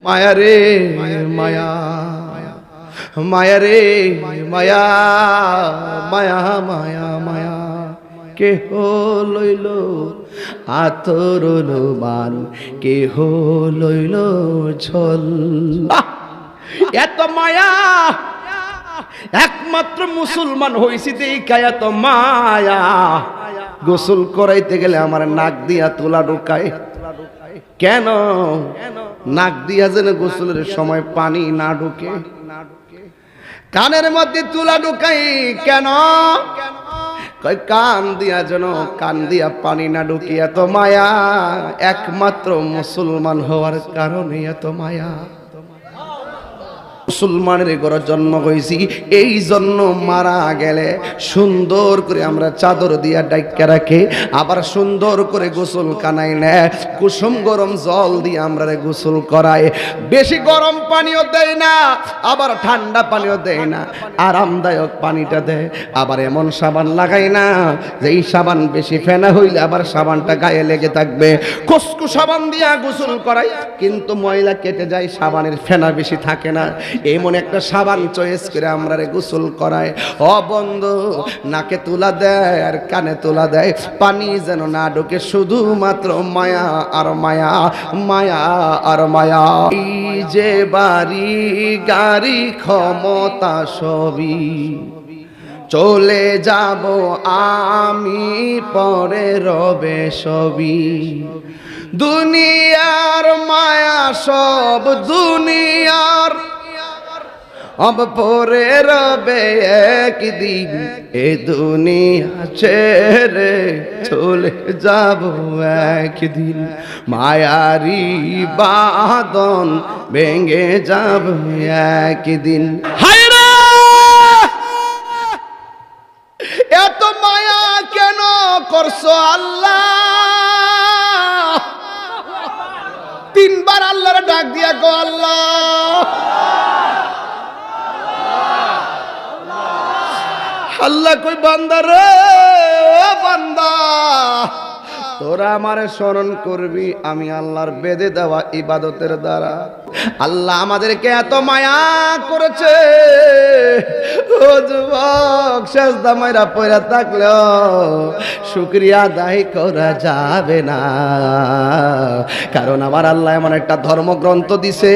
মায়া রে মায়া, মায়া রে মায়া, মায়া মায়া মায়া, কেহ লইল আতর লোমান, কেহ লইল ঝোল। এত মায়া, একমাত্র মুসলমান হইছি দেখা এত মায়া। গোসল করাইতে গেলে আমার নাক দিয়া তুলা ঢুকায়। কেন? নাক দিয়া যেন গোসলের সময় পানি না ঢুকে। কানের মধ্যে তুলা ঢুকাই কেন? কান দিয়া যেন কান দিয়া পানি না ঢুকি। এত মায়া, একমাত্র মুসলমান হওয়ার কারণে এত মায়া। মুসলমানের ঘরে জন্ম হয়েছি, এই জন্য মারা গেলে সুন্দর করে আমরা চাদর দিয়া ডাইকা রাখি, আবার সুন্দর করে গোসল কানাই নেয়, কুসুম গরম জল দিয়ে আমরা গোসল করাই। বেশি গরম পানিও দেয় না, আবার ঠান্ডা পানিও দেয় না, আরামদায়ক পানিটা দেয়। আবার এমন সাবান লাগাই না যে এই সাবান বেশি ফেনা হইলে আবার সাবানটা গায়ে লেগে থাকবে। কসকু সাবান দিয়া গোসল করাই, কিন্তু ময়লা কেটে যায়, সাবানের ফেনা বেশি থাকে না। এমন একটা সাবান চয়েস করে আমরা গোসল করায়। ও বন্ধু, নাকে তুলা দেয় আর কানে তুলা দেয়, পানি যেন না ঢোকে, শুধুমাত্র মায়া আর মায়া, মায়া আর মায়া। এই যে বাড়ি গাড়ি ক্ষমতা সবই চলে যাব আমি, পরে রবে সবই। দুনিয়ার মায়া সব দুনিয়ার, अब পরে রবে একদিন, এ দুনিয়া ছেড়ে চলে যাব একদিন। মায়ারি বাঁধন ভেঙে যাব একদিন। হায় রে, এত মায়া কেন করছো আল্লাহ? তিনবার আল্লাহর ডাক দিয়া গো আল্লাহ, আল্লাহ কই বান্দা রে, ও বান্দা, তোরা আমারে স্মরণ করবি আমি আল্লাহর বেঁধে দেওয়া ইবাদতের দ্বারা। আল্লাহ আমাদেরকে এত মায়া করেছে। ও যুবক, সেজদা মাইরা পয়রা থাকলেও শুকরিয়া আদায় করা যাবে না, কারণ আমার আল্লাহ এমন একটা ধর্মগ্রন্থ দিছে,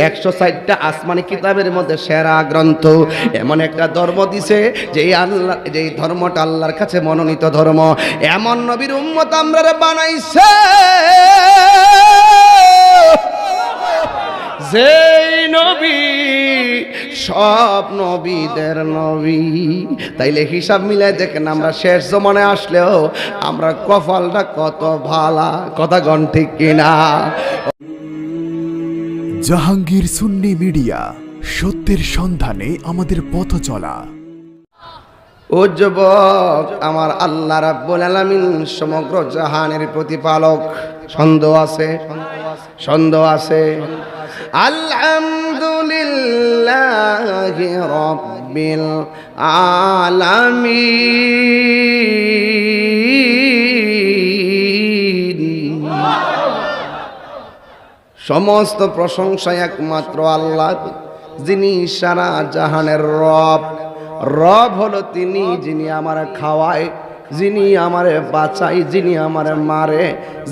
160টা আসমানি কিতাবের মধ্যে সেরা গ্রন্থ। এমন একটা ধর্ম দিছে যে আল্লাহ, যেই ধর্মটা আল্লাহর কাছে মনোনীত ধর্ম। এমন নবীর উম্মত আমরা বানাইছে যেই নবী সব নবীদের নবী। তাইলে হিসাব মিলাই দেখেন, আমরা শেষ জমানায় আসলেও আমরা কপালটা কত ভালা, কথা গণ ঠিক কিনা? জাহাঙ্গীর সুন্নি মিডিয়া, সত্যের সন্ধানে আমাদের পথ চলা। ও যুবক, আমার আল্লাহ রাব্বুল আলামিন সমগ্র জাহানের প্রতিপালক। সন্দেহ আছে? সন্দেহ আছে? আলহামদুলিল্লাহি রাব্বিল আলামিন। সমস্ত প্রশংসা একমাত্র আল্লাহ, যিনি সারা জাহানের রব। রব হলো তিনি, যিনি আমারে খাওয়ায়, যিনি আমারে বাঁচায়, যিনি আমারে মারে,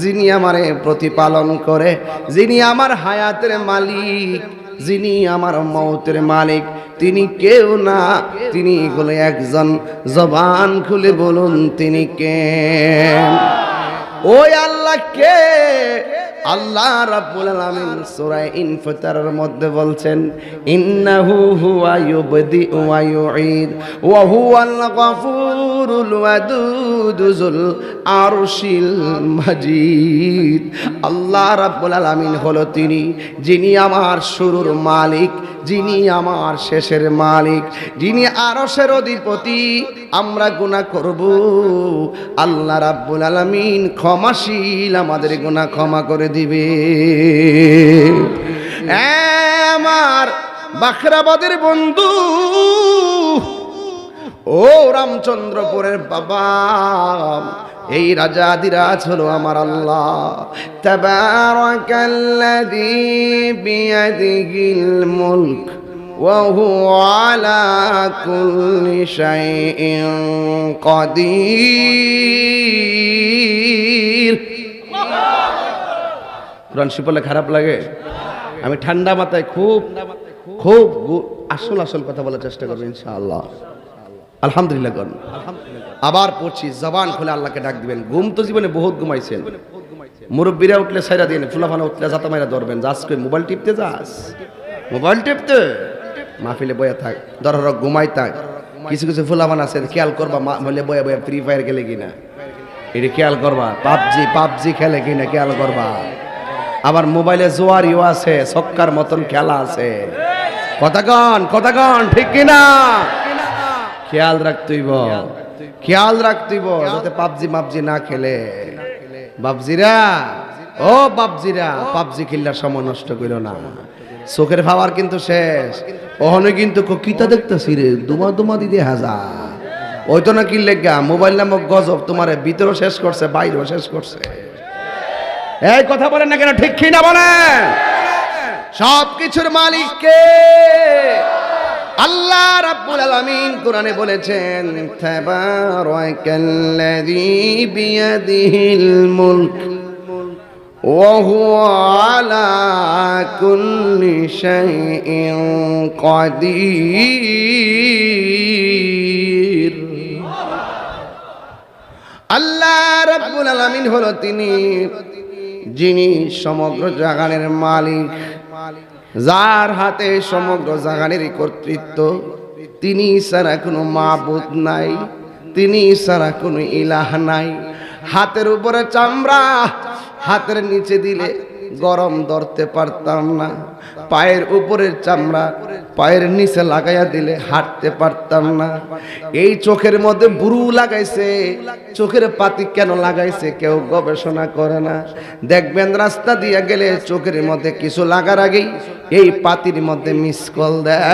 যিনি আমারে প্রতিপালন করে, যিনি আমার হায়াতের মালিক, যিনি আমার মৌতের মালিক। তিনি কেউ না, তিনি হলো একজন। জবান খুলে বলুন তিনি কে? ওই আল্লাহ কে? আল্লাহ রাব্বুল আলামিন সূরা ইনফিতারের মধ্যে বলছেন, ইন্নাহু হুয়া ইউবদি ওয়া ইউঈদ ওয়া হুয়াল গফুরুল ওয়াদুদ যুল আরশিল মাজিদ। আল্লাহ রাব্বুল আলামিন হলো তিনি, যিনি আমার শুরুর মালিক, যিনি আমার শেষের মালিক, যিনি আরশের অধিপতি। আমরা গুনাহ করব, আল্লাহ রাব্বুল আলামিন ক্ষমাশীল, আমাদের গুনাহ ক্ষমা করে দিবে। আমার বাখরাবাদের বন্ধু, ও রামচন্দ্রপুরের বাবা, এই রাজাদিরাজ হলো আমার আল্লাহ। তাবারাকাল্লাযী বিয়াদিহিল মুলক ওয়া হুয়া আলা কুল্লি শাইইন কাদির। কোরআন শরীফ পড়লে খারাপ লাগে? আমি ঠান্ডা মাথায় খুব খুব আসল কথা বলার চেষ্টা করবো ইনশাআল্লাহ। আলহামদুলিল্লাহ গণ আবার পড়ছি, জবান খুলে আল্লাহকে ডাক দিবেন। ঘুম তো জীবনে বহুত ঘুমাইছেন, মুরব্বীরা উঠলে সাইরা দিয়ে ফুলাফানা উঠলে জাতা মাইরা ধরবেন। যাস কই মোবাইল টিপতে যাস, মোবাইল টিপতে মাহফিলে বয়া থাক, ধর ঘুমাই থাক। কিছু কিছু ফুলাফানা আছে খেয়াল করবা, মাহফিলে বয়া বয়া ফ্রি ফায়ার খেলে কিনা, এটা খেয়াল করবা। পাবজি খেলে কিনা খেয়াল করবা। আবার মোবাইলে জোয়ারিও আছে, ছক্কার মতন খেলা আছে। কথাগণ ঠিক কিনা? খেয়াল রাখতেইব, খেয়াল রাখতেইব যাতে পাবজি না খেলে। বাবজিরা, ও বাবজিরা, পাবজি খেললে সময় নষ্ট করো না। চোখের পাওয়ার কিন্তু শেষ। ওখানে কিন্তু কিতা দেখতেছি রে, দুমা দিদি হাজার। ওই তো না কি লেগা মোবাইল নামক গজব তোমারে ভিতরও শেষ করছে, বাইরেও শেষ করছে। এই কথা বলেন না কেন? ঠিক কি না বলেন? সব কিছুর মালিক কে? আল্লাহ রাব্বুল আলামিন কোরআনে বলেছেন, তাবারাকাল্লাযী বিয়াদিহিল মুলক ওয়া হুয়া আলা কুল্লি শাইইন কাদির। আল্লাহ রাব্বুল আলামিন হলো তিনি যিনি সমগ্র জাহানের মালিক, যার হাতে সমগ্র জাহানের কর্তৃত্ব। তিনি ছাড়া কোনো মাবুদ নাই, তিনি ছাড়া কোনো ইলাহ নাই। হাতের উপরে চামড়া, হাতের নিচে দিলে গরম ধরতে পারতাম না। পায়ের উপরের চামড়া পায়ের নিচে লাগাইয়া দিলে হাঁটতে পারতাম না। এই চোখের মধ্যে বুরু লাগাইছে, চোখের পাতি কেন লাগাইছে কেউ গবেষণা করে না। দেখবেন রাস্তা দিয়ে গেলে চোখের মধ্যে কিছু লাগার আগেই এই পাতির মধ্যে মিস কল দেয়।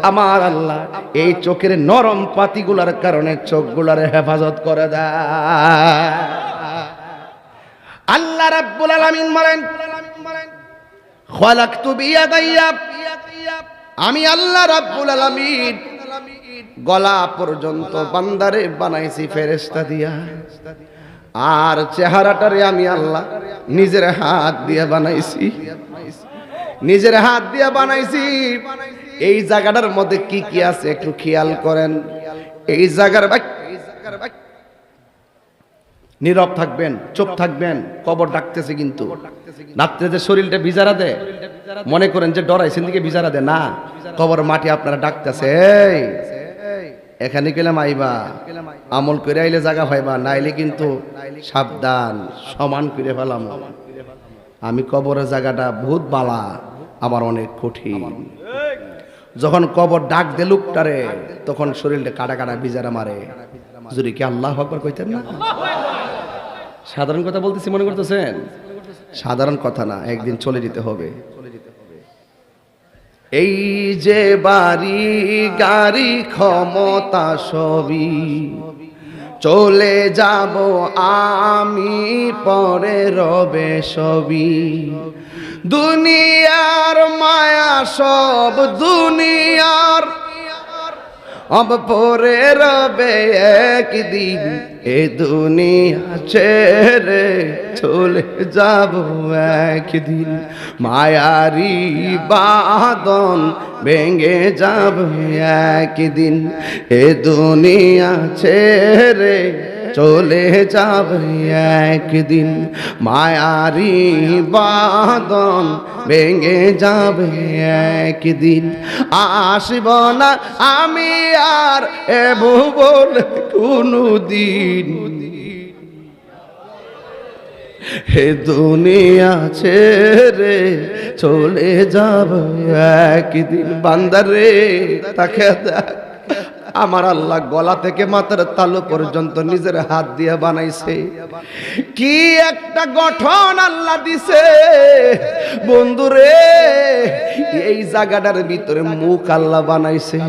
আমার আল্লাহ এই চোখের নরম পাতিগুলার কারণে চোখগুলার হেফাজত করে দেয়। আল্লাহ রাব্বুল আলামিন বলেন, খালাকতু বিয়াদাইয়া, আমি আল্লাহ রাব্বুল আলামিন গলা পর্যন্ত বান্দারে বানাইছি ফেরেশতা দিয়া, আর চেহারাটারে আমি আল্লাহ নিজের হাত দিয়ে বানাইছি, নিজের হাত দিয়ে বানাইছি। এই জায়গাটার মধ্যে কি কি আছে একটু খেয়াল করেন। এই জায়গার নীরব থাকবেন, চুপ থাকবেন। কবর ডাকতেছে, কিন্তু রাত্রে যে শরীরটা ভিজারা দেয় মনে করেন যে ডরাইছেন দিকে ভিজারা দেয় না, কবর মাটি আপনারা ডাকতেছে, এখানে গেলাম আইবা, আমল করে আইলে জায়গা পাইবা, নাইলে কিন্তু সাবধান, সমান করে ফেলাম। আমি কবরের জায়গাটা বহুত বালা, আবার অনেক কঠিন। যখন কবর ডাক দে লোকটারে, তখন শরীরটা কাটা কাটা ভিজারা মারে। যদি কি আল্লাহু আকবার কইতেন না? সাধারণ কথা বলতেছি মনে করতেছেন? সাধারণ কথা না, একদিন চলে যেতে হবে। এই যে বাড়ি গাড়ি ক্ষমতা সবই চলে যাব আমি, পরে রবে সবই। দুনিয়ার মায়া সব দুনিয়ার, अब পরে রবে একদিন এ দুনিয়া ছেড়ে চলে যাব একদিন। মায়ারি বাঁধন ভেঙে যাব একদিন, এ দুনিয়া ছেড়ে চলে যাব একদিন। মায়ারি বাঁধন ভেঙে যাবে একদিন, আসব না আমি আর এ ভুবনে কোনো দিন। হে দুনিয়া ছেড়ে চলে যাব একদিন। বান্দারে তাকে দেখ, আমার আল্লাহ গলা থেকে মাথার তালু পর্যন্ত নিজের হাত দিয়ে বানাইছে। কি একটা গঠন আল্লাহ দিছে বন্ধুরে, এই জায়গাটার ভিতরে মুখ আল্লাহ বানাইছে।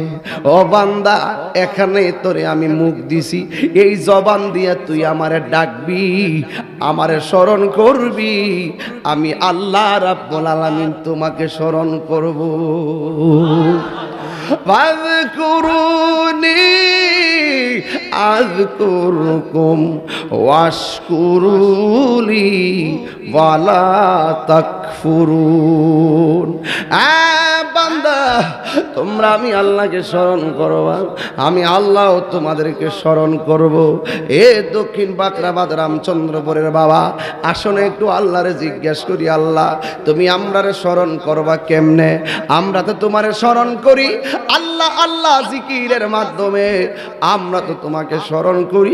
ও বান্দা, এখানে তোরে আমি মুখ দিছি, এই জবান দিয়া তুই আমারে ডাকবি, আমারে স্মরণ করবি, আমি আল্লাহ রাব্বুল আলামিন তোমাকে স্মরণ করব। ফাযকুরুনি আযকুরুকুম ওয়াশকুরুলি ওয়ালা তাকফুরুন। বান্দা, তোমরা আমি আল্লাহকে স্মরণ করবা, আমি আল্লাহও তোমাদেরকে স্মরণ করব। এ দক্ষিণ বাকরাবাদ রামচন্দ্রপুরের বাবা, আসলে একটু আল্লাহরে জিজ্ঞেস করি, আল্লাহ তুমি আমরারে স্মরণ করবা কেমনে? আমরা তো তোমারে স্মরণ করি আল্লাহ আল্লাহ জিকিরের মাধ্যমে, আমরা তো তোমাকে স্মরণ করি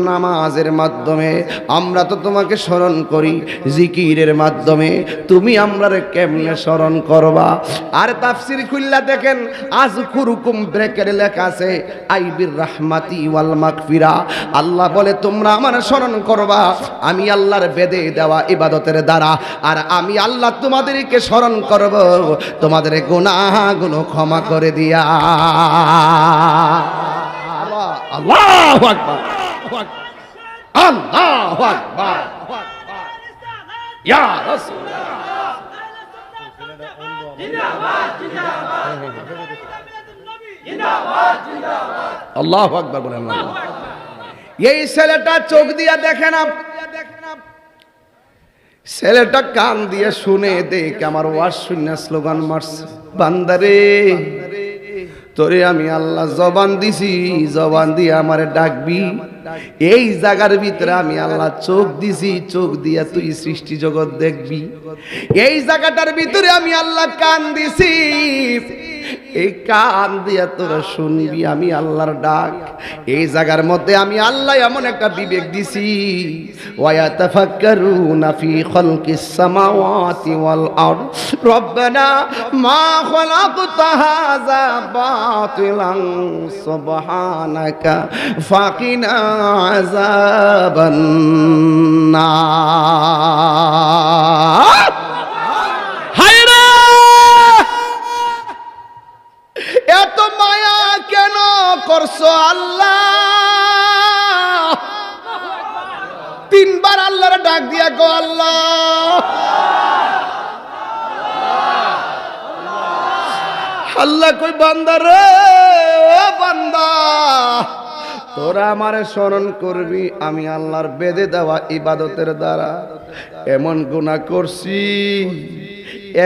নামাজের মাধ্যমে, আমরা তো তোমাকে স্মরণ করি জিকিরের মাধ্যমে, তুমি আমরারে কেমনে স্মরণ করবা? আর তাফসীর খুললা দেখেন, আযকুরুকুম ব্রেকের লেখা আছে আইবির রাহমাতি ওয়াল মাগফিরা। আল্লাহ বলে তোমরা আমার স্মরণ করবা আমি আল্লাহর বেদে দেওয়া ইবাদতের দ্বারা, আর আমি আল্লাহ তোমাদেরকে স্মরণ করব তোমাদের গুনাহগুলো ক্ষমা করে দিয়া। আল্লাহু আকবার, আল্লাহু আকবার, ইয়া রাসূলুল্লাহ। আল্লাহু আকবার বলেন। এই ছেলেটা চোখ দিয়া দেখে না, ছেলেটা কান দিয়ে শুনে দেখ আমার ওয়াজ শুনে স্লোগান মারছে, বান্দারে তোরে আমি আল্লাহ জবান দিছি, জবান দিয়ে আমারে ডাকবি। এই জায়গার ভিতরে আমি আল্লাহ চোখ দিছি, চোখ দিয়া তুই সৃষ্টি জগৎ দেখবি। এই জায়গাটার ভিতরে আমি আল্লাহ কান দিছি, এই কান দিয়া তোরা শুনবি আমি আল্লাহর ডাক। এই জায়গার মধ্যে আমি আল্লাহ এমন একটা বিবেক দিছি, ওয়ায়াতাফাক্কারুনা ফি খালকিস সামাওয়াতি ওয়াল আরদ রব্বানা মা খালাকতা হাযা বাতিলান সুবহানাকা ফাকিনা আযাবান নার। এত মায়া কেন করছো আল্লাহ? তিনবার আল্লাহর ডাক দিয়া গো আল্লাহ, আল্লাহ কই বান্দা রে, ও বান্দা তোরা আমারে স্মরণ করবি আমি আল্লাহর বেদে দেওয়া ইবাদতের দ্বারা। এমন গুনাহ করছি,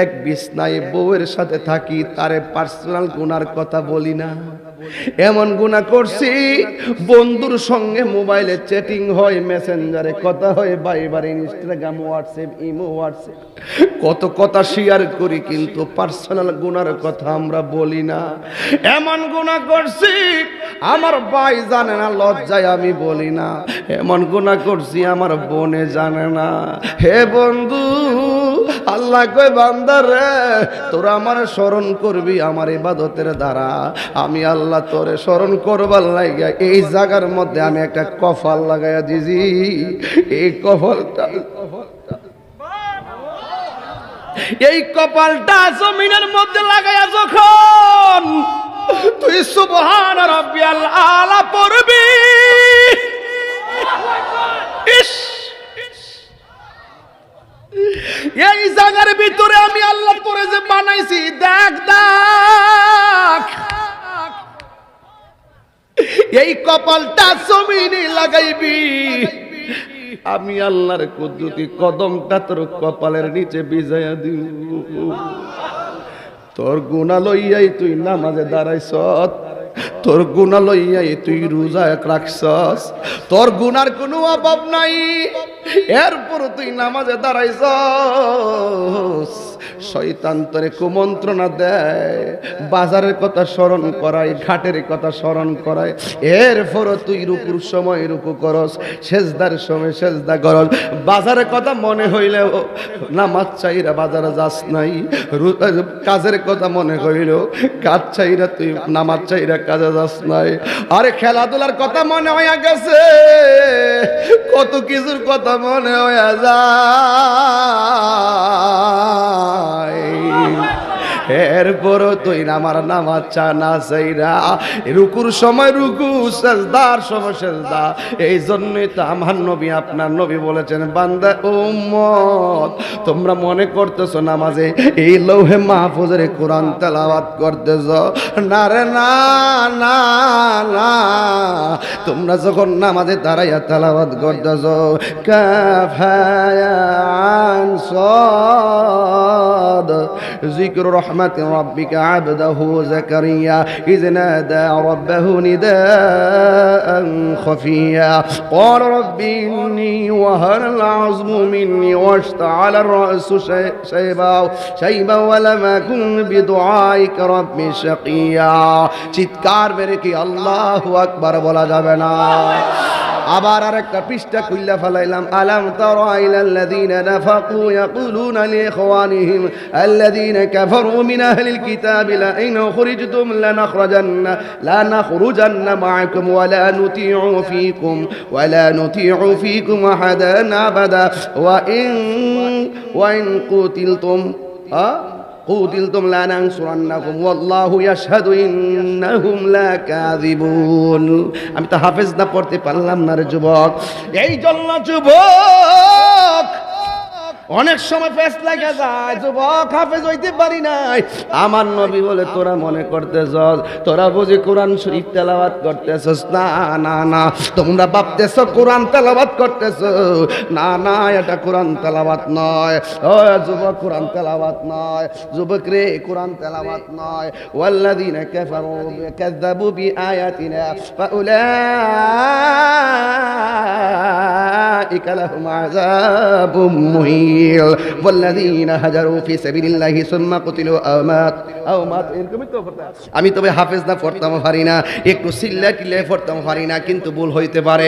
এক বিছনায় বউয়ের সাথে থাকি, তারে পার্সোনাল গুনার কথা বলি না। এমন গুনাহ করছি, বন্ধুর সঙ্গে মোবাইলে চ্যাটিং হয়, মেসেঞ্জারে কথা হয়, ভাইবার ইনস্টাগ্রাম হোয়াটসঅ্যাপ ইমো হোয়াটসঅ্যাপ কত কথা শেয়ার করি, কিন্তু পার্সোনাল গুনার কথা আমরা বলি না। এমন গুনাহ করছি আমার ভাই জানে না, লজ্জায় আমি বলি না। এমন গুনাহ করছি আমার বোনে জানে না। হে বন্ধু, আল্লাহ কয় বান্দা রে তোরা আমার স্মরণ করবি আমার ইবাদতের দ্বারা, আমি আল্লাহ তোরে স্মরণ করবার লাগিয়া এই জায়গার মধ্যে আমি একটা কফল লাগাইয়া দিছি। এই কপালটা জমিনের মধ্যে লাগাইয়া যখন তুই সুবহান রাব্বিয়াল আলা পড়বি, ইস এই জায়গার ভিতরে আমি আল্লাহ তোরে যে বানাইছি, দেখ দেখ এই কপালটা জমিনে লাগাইবি, আমি আল্লাহর কুদরতি কদমটা তোর কপালের নিচে ভিজাইয়া দিব। তোর গুনাহ লইয়াই তুই নামাজে দাঁড়াইছ, তোর গুনাহ লইয়াই তুই রোজা রাখছস, তোর গুনার কোনো অভাব নাই, এরপর তুই নামাজে দাঁড়াইছস। শয়তান তোরে কুমন্ত্রণা দেয়, বাজারের কথা স্মরণ করায়, ঘাটের কথা স্মরণ করায়, এরপর তুই রুকুর সময় রুকু করস, সেজদার সময় সেজদা করস। বাজারের কথা মনে হইলেও নামাজ চাইরা বাজারে যাস নাই, কাজের কথা মনে হইল কাজ চাইরা তুই নামাজ চাইরা কাজে যাস নাই। আরে খেলাধুলার কথা মনে হইয়া গেছে, কত কিছুর কথা মনে হইয়া যায়, এরপরও তুই আমার নামাজ চা না চাইরা রুকুর সময় রুকু, সেজদার সময় সেজদা। এই জন্যই তো আমার নবী, আপনার নবী বলেছেন, বান্দা উম্মত তোমরা মনে করতেছো নামাজে এই লৌহে মাহফুজের কোরআন তেলাওয়াত করতেছো, না রে না না না, তোমরা যখন নামাজে দাঁড়াইয়া তেলাওয়াত করতেছো কাফায়ান সাদ যিকর রহমাত রাব্বিকা আবদাহু যাকারিয়া ইয নাদা রাব্বাহু নিদাআন খাফিয়া ক্বালা রাব্বি ইন্নী ওয়াহানাল আযমু মিন্নী ওয়াশতাআলা আর-রা'সু শাইবা ওয়া লাম আকুন বিদুআইকা রাব্বি শাকিয়া। চিৎকার মেরে কি আল্লাহু আকবার বলা যাবে না? আবার আরেকটা পৃষ্ঠা খুললা ফেলাইলাম, আলাম তারা ইলাল্লাযীনা নাফাকু ইয়াকুলুনা লিইখওয়ানিহিম আল্লাযীনা কাফারু মিন আহলিল কিতাবি লা ইন খুরিজতুম লানাখরুজান্না মা'আকুম ওয়া লা নুতি'উ ফীকুম আহাদান আবাদা ওয়া ইন কুতিলতুম قُوتِلْتُمْ لَنَنصُرَنَّكُمْ وَاللَّهُ يَشْهَدُ إِنَّهُمْ لَكَاذِبُونَ। আমি তো হাফেজ না পড়তে পারলাম না রে যুবক। এই জন্য যুবক অনেক সময় ফেস লাগে যায়, যুবক হাফেজ হইতে পারি নাই। আমার নবী বলে তোরা মনে করতেছস তোরা বুঝি কোরআন শরীফ তেলাওয়াত করতেছস, না না না, তোমরা ভাবতেছ কোরআন তেলাওয়াত করতেছ, না না, এটা কোরআন তেলাওয়াত নয়। ও যুবক, কোরআন তেলাওয়াত নয় যুবক রে, কোরআন তেলাওয়াত নয়। ওয়াল্লাযীনা কাফারু কাযযাবু বিআয়াতিনা ফাউলাইকা লাহুম আযাবুম মুহিন والذين هاجروا في سبيل الله ثم قتلوا أو ماتوا এরকমই তো পড়তে। আমি তবে হাফেজ না পড়তাম পারি না, একটু সিল্লাটিলে পড়তাম পারি না, কিন্তু ভুল হইতে পারে।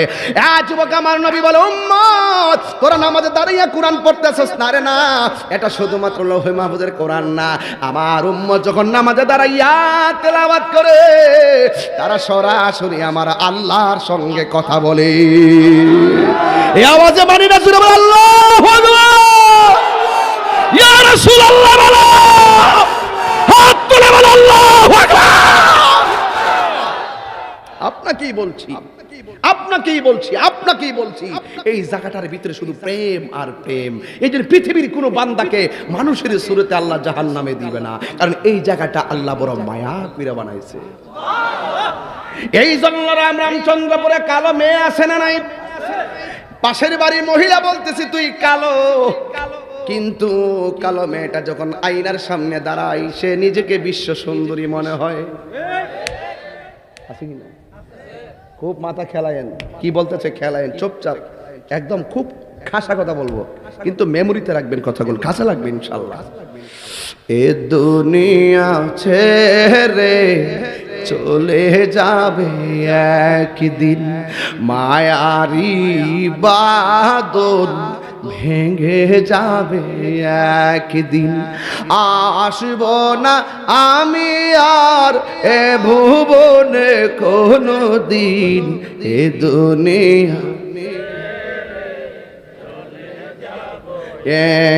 যুবক আমার নবী বলে, উম্মত তোরা নামাজে দাঁড়িয়ে কোরআন পড়তেছস না রে, না, এটা শুধুমাত্র লৌহে মাহফুজের কোরআন না। আমার উম্মত যখন নামাজে দাঁড়াইয়া তেলাওয়াত করে তারা সরাসরি আমার আল্লাহর সঙ্গে কথা বলে। এই আওয়াজে মানি না, সুরে বল আল্লাহু আকবার, ইয়া রাসূলুল্লাহ বলো, হাত তুলে বল আল্লাহু আকবার। আপনাকেই বলছি এই জায়গাটার ভিতরে শুধু প্রেম আর প্রেম। এই জন্য পৃথিবীর কোনো বান্দাকে মানুষের সুরতে আল্লাহ জাহান্নামে দিবে না, কারণ এই জায়গাটা আল্লাহ বড় মায়া করে বানাইছে। এই জন্য রামচন্দ্রপুরে কালো মেয়ে আছে না নাই? পাশের বাড়ির মহিলা বলতেছি তুই কালো, কিন্তু কালো মেয়েটা যখন আয়নার সামনে দাঁড়ায় সে নিজেকে বিশ্ব সুন্দরী মনে হয়। আছে কি না? খুব মাথা খেলায়েন, কি বলতেছে খেলায়েন, চুপচাপ একদম খুব খাসা কথা বলবো, কিন্তু মেমোরিতে রাখবেন কথাগুলো, কাছে লাগবে ইনশাআল্লাহ। এ দুনিয়া ছেড়ে চলে যাবে একদিন, মায়ারি বাঁধন ভেঙে যাবে একদিন, আসব না আমি আর এ ভুবনে কোনো দিন, এ দুনিয়া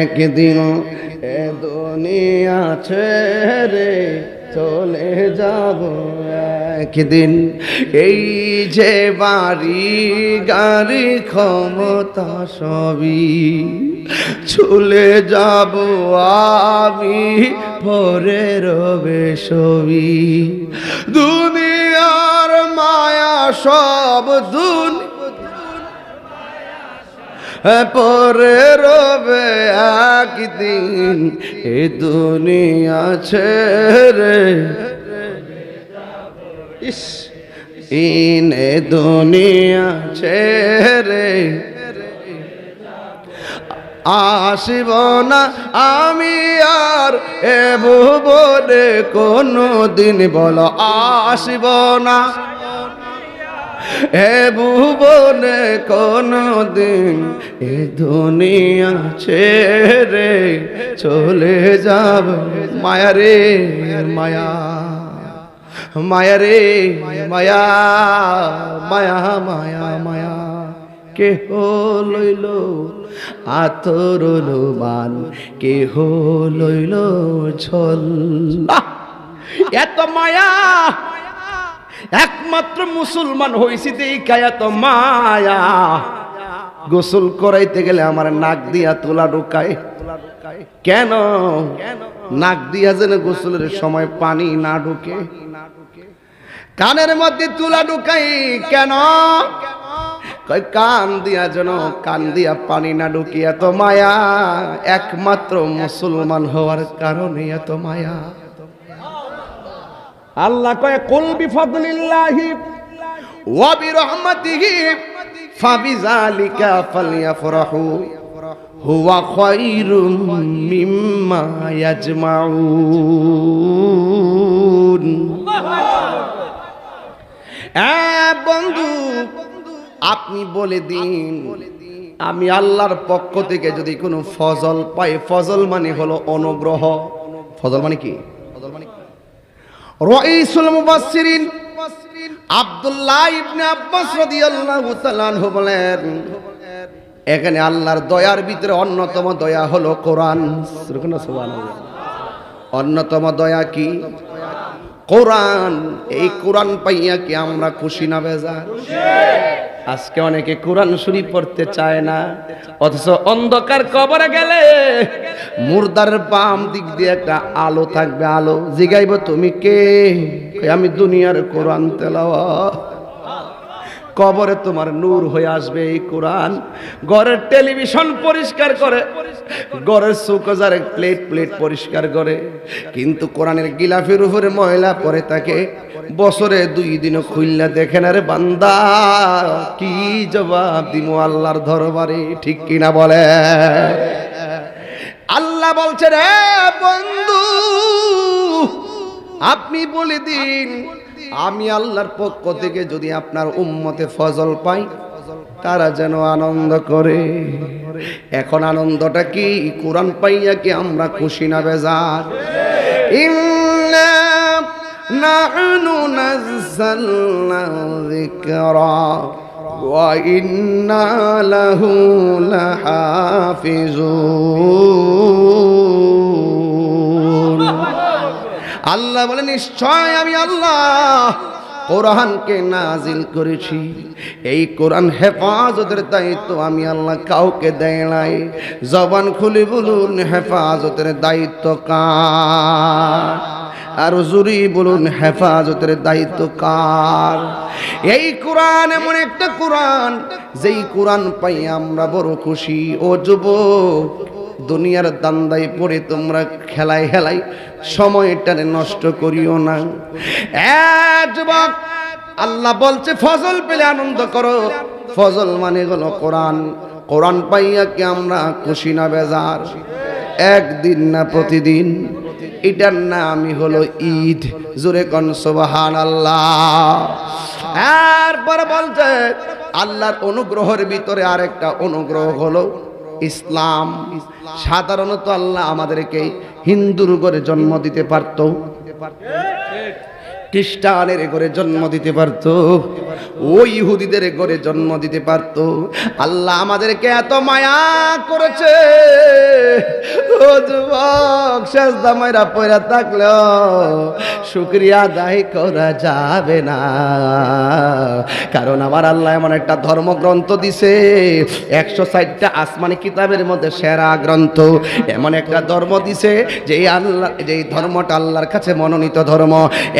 একদিন, এ দুনিয়া ছেড়ে চলে যাব একদিন। এই যে বাড়ি গাড়ি ক্ষমতা সবই চলে যাব আমি, পরে রবে সবই। দুনিয়ার মায়া সব পরে রবে একদিন, এ দুনিয়া ছেড়ে এ দুনিয়া ছেড়ে আসব না আমি আর এ ভুবনে কোনো দিন, বলো আসব না এ ভুবনে কোনো দিন, এ দুনিয়া ছেড়ে চলে যাব। মায়া রে মায়া, মায়া রে মায়া, মায়া মায়া মায়া, কেহ লইল আতর লোবান, কেহ লইল ঝোল। এত মায়া একমাত্র মুসলমান হইছি দেখা এত মায়া। গোসল করাইতে গেলে আমার নাক দিয়া তুলা ঢুকায়। কেন? নাক দিয়া যেন গোসলের সময় পানি না ঢুকে। কানের মধ্যে তুলা ঢুকাই কেন? কয় কান দিয়া যেন কান দিয়া পানি না ঢুকি। এত মায়া একমাত্র মুসলমান হওয়ার কারণে এত মায়া। আল্লাহ কয় কুল বিফাদলিল্লাহি ওয়া বিরহমাতিহি ফাবিযালিকা ফালইফরাহু হুয়া খায়রুম মিম্মা ইয়াজমাউন। বন্ধু আপনি বলে দিন, আমি আল্লাহর পক্ষ থেকে যদি কোনো ফজল পাই, ফজল মানে হলো অনুগ্রহ। ফজল মানে কি? রাইসুল মুফাসসিরিন আব্দুল্লাহ ইবনে আব্বাস রাদিয়াল্লাহু তাআলা আনহু বলেন, এখানে আল্লাহর দয়ার ভিতরে অন্যতম দয়া হলো কোরআন। সুবহানাল্লাহ। অন্যতম দয়া কি? কোরআন। এই কোরআন পাইয়া কি আমরা খুশি না বেজার? আজকে অনেকে কোরআন শরীফ পড়তে চায় না, অথচ অন্ধকার কবরে গেলে মুর্দার বাম দিক দিয়ে একটা আলো থাকবে। আলো জিগাইব তুমি কে? আমি দুনিয়ার কোরআন তেলাওয়াত। কবরে তোমার নূর হয়ে আসবে এই কোরআন। ঘরের টেলিভিশন পরিষ্কার করে, ঘরের চৌকাজার প্লেট প্লেট পরিষ্কার করে, কিন্তু কোরআনের গিলাফের উপরে ময়লা পড়ে থাকে। বছরে 2 দিনও খুললা দেখেন। আরে বান্দা, কি জবাব দিব আল্লাহর দরবারে? ঠিক কিনা বলে? আল্লাহ বলছে, রে বন্ধু আপনি বলে দিন, আমি আল্লাহর পক্ষ থেকে যদি আপনার উম্মতে ফজল পাই, তারা যেন আনন্দ করে। এখন আনন্দটা কি? কোরআন পাইয়া কি আমরা খুশি না বেজার? ইন্না নাহনু নাযালনা যিকরা ওয়া ইন্না লাহু লাহাফিজুন। আল্লাহ বলে, নিশ্চয় আমি আল্লাহ কোরআনকে নাজিল করেছি। এই কোরআন হেফাজতের দায়িত্ব আমি আল্লাহ কাউকে দেয় নাই। জবান খুলে বলুন, হেফাজতের দায়িত্ব কার? আর জুরি বলুন, হেফাজতের দায়িত্ব কার? এই কোরআন এমন একটা কোরআন, যেই কোরআন পাই আমরা বড় খুশি। ও যুবক, দুনিয়ার দান্দায় পড়ে তোমরা খেলাই হেলাই সময়টারে নষ্ট করিও না। যুবক, আল্লাহ বলছে ফজল পেলে আনন্দ করো। ফজল মানে হলো কোরআন। কোরআন পাইয়া কি আমরা খুশি না বেজার? একদিন না প্রতিদিন। এটার নামই হলো ঈদ। জোরে কোন সুবহানাল্লাহ। এরপরে বলছে আল্লাহর অনুগ্রহের ভিতরে আরেকটা অনুগ্রহ হলো ইসলাম। সাধারণত আল্লাহ আমাদেরকে হিন্দুর ঘরে জন্ম দিতে পারত, খ্রিস্টানের ঘরে জন্ম দিতে পারত, ওই ইহুদিদের ঘরে জন্ম দিতে পারত। আল্লাহ আমাদেরকে এত মায়া করেছে। ও যুবক, সেজদা মাইরা পয়রা থাকলেও শুকরিয়া আদায় করা যাবে না। কারণ আমার আল্লাহ এমন একটা ধর্মগ্রন্থ দিছে, 160টা আসমানি কিতাবের মধ্যে সেরা গ্রন্থ। এমন একটা ধর্ম দিছে যে আল্লাহ, যে ধর্মটা আল্লাহর কাছে মনোনীত ধর্ম।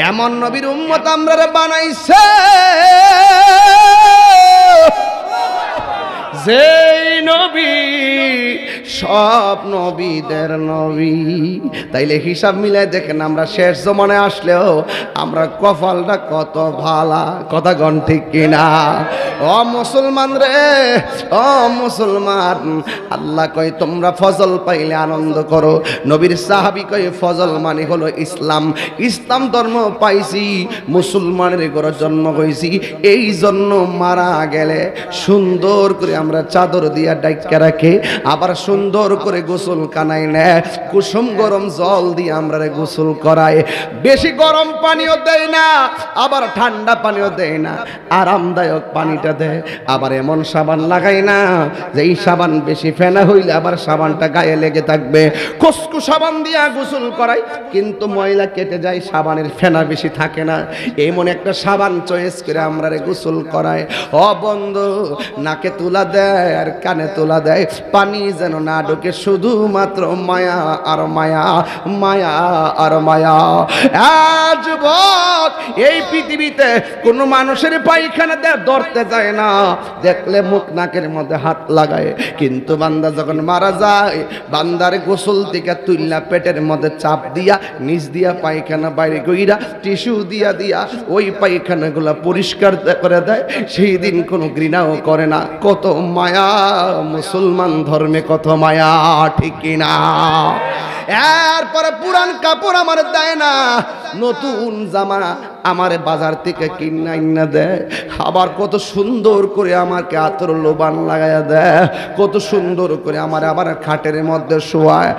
এমন নবীর উম্মত আমরা বানাইছে যেই নবী সব নবীদের নবী। তাইলে হিসাব মিলাই দেখেন, আমরা শেষ জমানায় আসলেও আমরা কপালটা কত ভালা। কথা গণ ঠিক কিনা? ও মুসলমান রে, ও মুসলমান, আল্লাহ কয় তোমরা ফজল পাইলে আনন্দ করো। নবীর সাহাবী কয় ফজল মানে হলো ইসলাম। ইসলাম ধর্ম পাইছি, মুসলমানের ঘরে জন্ম হয়েছি, এই জন্য মারা গেলে সুন্দর করে আমরা চাদর দিয়া ডাইকা রাখে, আবার সুন্দর করে গোসল কানাই নেয়, কুসুম গরম জল দিয়ে আমরা গোসল করাই। বেশি গরম পানিও দেয় না, আবার ঠান্ডা পানিও দেয় না, আরামদায়ক পানিটা দেয়। আবার এমন সাবান লাগাই না যে এই সাবান বেশি ফেনা হইলে আবার সাবানটা গায়ে লেগে থাকবে। খুশকু সাবান দিয়া গোসল করাই, কিন্তু ময়লা কেটে যায়, সাবানের ফেনা বেশি থাকে না। এমন একটা সাবান চয়েস করে আমরা গোসল করাই। ও বন্ধু, নাকে তুলা দেয় আর কানে তুলা দেয়, পানি যেন না ঢোকে, শুধুমাত্র মায়া আর মায়া, মায়া আর মায়া। যুবক, এই পৃথিবীতে কোন মানুষের পায়খানা ধরতে যায় না, দেখলে মুখ নাকের মধ্যে হাত লাগায়। কিন্তু বান্দা যখন মারা যায়, বান্দার গোসল থেকে তুইলা পেটের মধ্যে চাপ দিয়া নিচ দিয়া পায়খানা বাইরে কইরা টিস্যু দিয়া দিয়া ওই পায়খানাগুলা পরিষ্কার করে দেয়। সেই দিন কোনো ঘৃণাও করে না। কত মায়া, মুসলমান ধর্মে কত মায়া, ঠিক কিনা? এরপরে পুরান কাপড় আমার দেয় না, নতুন জামা আমার বাজার থেকে কিনা দেয়। আবার কত সুন্দর করে আমাকে আতর লোবান লাগাইয়া দেয়, কত সুন্দর করে আমার আবার খাটের মধ্যে শোয়ায়।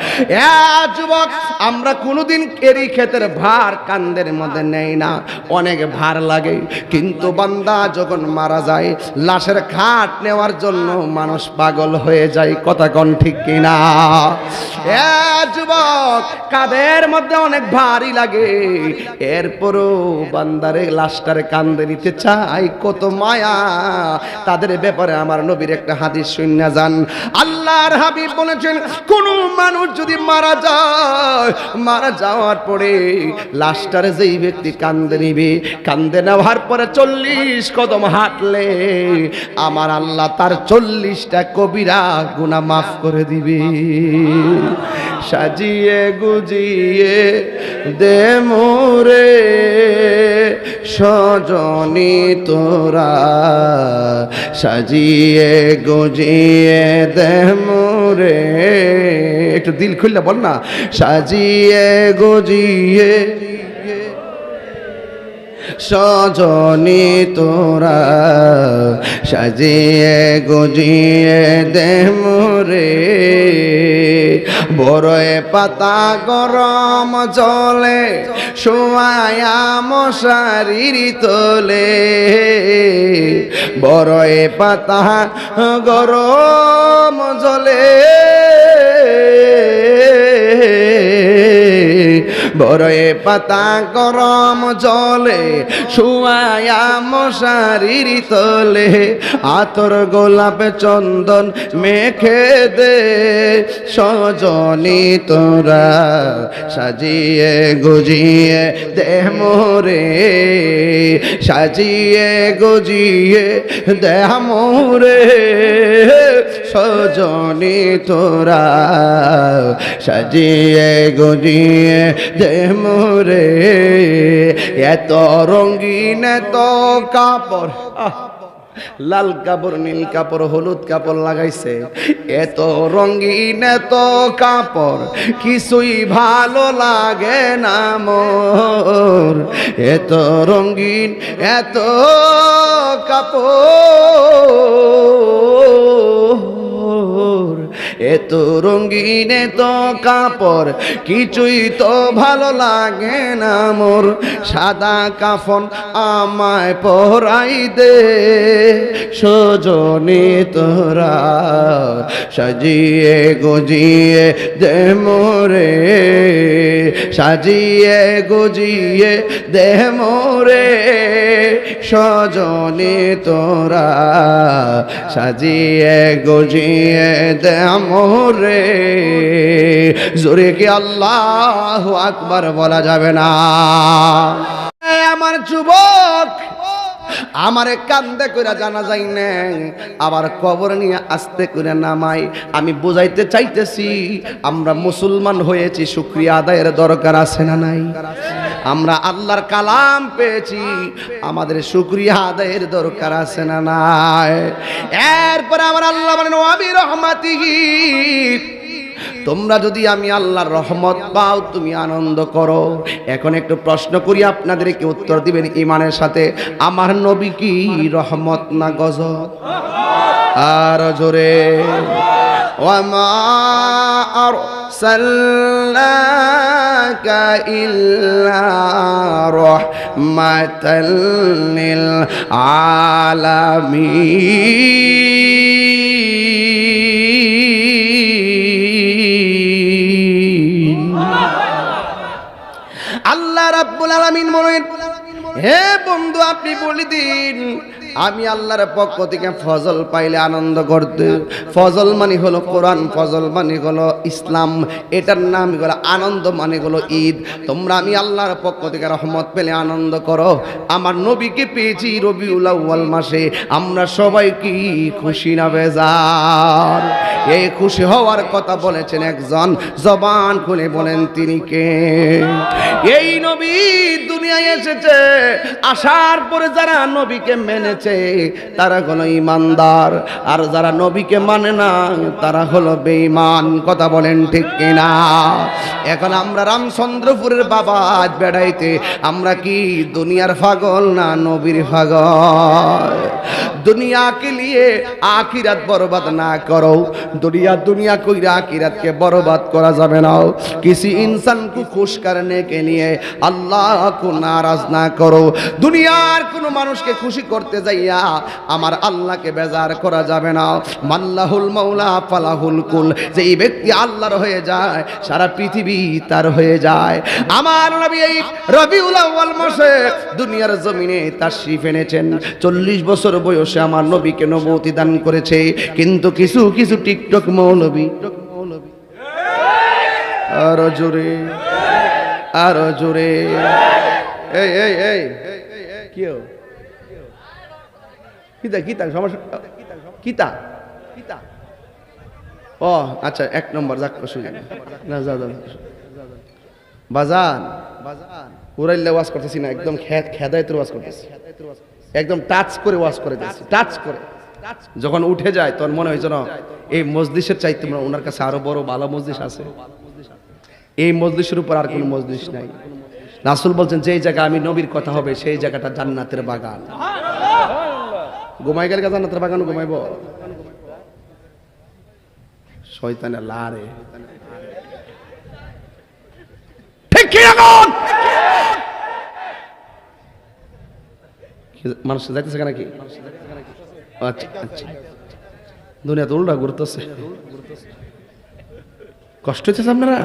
যুবক, আমরা কোনোদিন কেরি ক্ষেতের ভার কান্দের মধ্যে নেই না, অনেক ভার লাগে। কিন্তু বান্দা যখন মারা যায়, লাশের খাট নেওয়ার জন্য মানুষ পাগল হয়ে যায়। কথা কোন ঠিক কিনা? যুবক, কাঁধের মধ্যে অনেক ভারী লাগে, এরপরও বান্দারে লাশটারে কান্দে নিতে চাই। কত মায়া তাদের ব্যাপারে। আমার নবীর একটা হাদিস শুনে যান। আল্লাহর হাবিব বলেছেন, কোন মানুষ যদি মারা যায়, মারা যাওয়ার পরে লাশটারে যেই ব্যক্তি কান্দে নিবে, কান্দে নেওয়ার পরে 40 কদম হাঁটলে আমার আল্লাহ তার 40টা কবিরা গুনাহ মাফ করে দিবে। সাজিয়ে গুজিয়ে দে মোরে সজনী তোরা, সাজিয়ে গুজিয়ে দে মোরে। একটু দিল খুললে বল না, সাজিয়ে গুজিয়ে সজনী তোরা, সাজিয়ে গুজিয়ে দে মোরে। বড়য়ে পাতা গরম জলে শোয়ায়া মশারির তোলে, বড়য়ে পাতা গরম জলে, বড়য়ে পাতা গরম জলে শুয়ায়া মশারির তোলে, আতর গোলাপ চন্দন মেখে দে সজনী তোরা, সাজিয়ে গুজিয়ে দে মোরে, সাজিয়ে গুজিয়ে দে মোরে সজনী তোরা, সাজিয়ে গুজিয়ে দে মোরে। এত রঙিন এত কাপড়, লাল কাপড়, নীল কাপড়, হলুদ কাপড় লাগাইছে, এত রঙিন এত কাপড়, কিছুই ভালো লাগে না মোর। এত রঙিন এত কাপড়, এত রঙিন এত কাপড়, কিছুই তো ভালো লাগে না মোর। সাদা কাফন আমায় পরাই দে সজনী তোরা, সাজিয়ে গুজিয়ে দে মোরে, সাজিয়ে গুজিয়ে দে মোরে সজনী তোরা, সাজিয়ে গুজিয়ে দে মোরে। জোরে কি আল্লাহু আকবার বলা যাবে না? আমার যুবক, আমারে কান্দে কইরা জানা যায় না, আবার কবর নিয়ে আস্তে করে নামাই। আমি বুঝাইতে চাইতেছি, আমরা মুসলমান হয়েছি, শুকরিয়া আদায়ের দরকার আছে না নাই? আমরা আল্লাহর কালাম পেয়েছি, আমাদের শুকরিয়া আদায়ের দরকার আছে না নাই? এরপরে আমার আল্লাহ বলেন, ওয়া বি রহমাতিহি, তোমরা যদি আমি আল্লাহর রহমত পাও তুমি আনন্দ করো। এখন একটু প্রশ্ন করি, আপনাদেরকে উত্তর দিবেন ঈমানের সাথে, আমার নবী কি রহমত না গজব? আর জোরে, وما أرسلناك إلا رحمة للعالمين আল্লাহ রাব্বুল আলামিন বলেন, হে বন্ধু আপনি বলে দিন আমি আল্লাহর পক্ষ থেকে ফজল পাইলে আনন্দ করতে। ফজল মানে হলো কোরআন, ফজল মানে হলো ইসলাম, এটার নাম হলো আনন্দ, মানে হলো ঈদ। তোমরা আমি আল্লাহর পক্ষ থেকে রহমত পেলে আনন্দ করো। আমার নবীকে পেয়েছি রবিউল আউয়াল মাসে, আমরা সবাই কি খুশি না বেজার? এই খুশি হওয়ার কথা বলেছেন একজন, জবান খুলে বলেন তিনি কে? এই নবী দুনিয়ায় এসেছে, আসার পরে যারা নবীকে মেনেছে তারা হলো ইমানদার, আর যারা নবীকে মানে না তারা হলো বেঈমান। কথা বলেন ঠিক কিনা? এখন আমরা রামচন্দ্রপুরের বাবা আজ বেড়াইতে, আমরা কি দুনিয়ার পাগল না নবীর পাগল? दुनिया के लिए आखिरत बर्बाद ना करो। दुनिया दुनिया कोई आखिरत के बर्बाद करा जाबे ना। किसी इंसान को खुश करने के लिए अल्लाह को नाराज ना करो। दुनियार कोनो मानुष के खुशी करते जाइया आमार अल्लाह के बेजार करा जाबे ना। माल्लाहुल मौला फालाहुल कुल, যেই ব্যক্তি আল্লাহর হয়ে যায় সারা পৃথিবী তার হয়ে যায়। আমার নবী এই রবিউল আউয়াল মাসে দুনিয়ার জমিনে তাশরীফ এনেছেন। 40 বছর বয়সে আমার নবীকে নবুয়তি দান করেছে। কিন্তু কিছু কিছু টিকটক মৌলবী, আরো জোরে আরো জোরে, এই এই এই কিও কিতা কিতা সমস্যা কিতা কিতা? ও আচ্ছা, 1 নম্বর যাক অসুবিধা না, যা যা বাজান বাজান উড়াইলে ওয়াজ করতেছি না, একদম খেদায়তের ওয়াজ করতেছি, একদম টাচ করে ওয়াজ করে দিচ্ছি, টাচ করে। যখন উঠে যায় তখন মনে হয়েছে না এই মজলিসের চাইতে ওনার কাছে আরো বড় ভালো মজলিস আছে। এই মজলিসের উপর আর কোনো মজলিস নাই। রাসূল বলছেন যে জায়গা আমি নবীর কথা হবে সেই জায়গাটা জান্নাতের বাগান। ঘুমাই গেলে জান্নাতের বাগান ঘুমাইব? শয়তানে লারে ঠিক কি এখন মানুষ যাইতেছে কেন কি? আচ্ছা আচ্ছা, দুনিয়া তো উল্টা ঘুরতেছে, কষ্ট হচ্ছে আপনারা?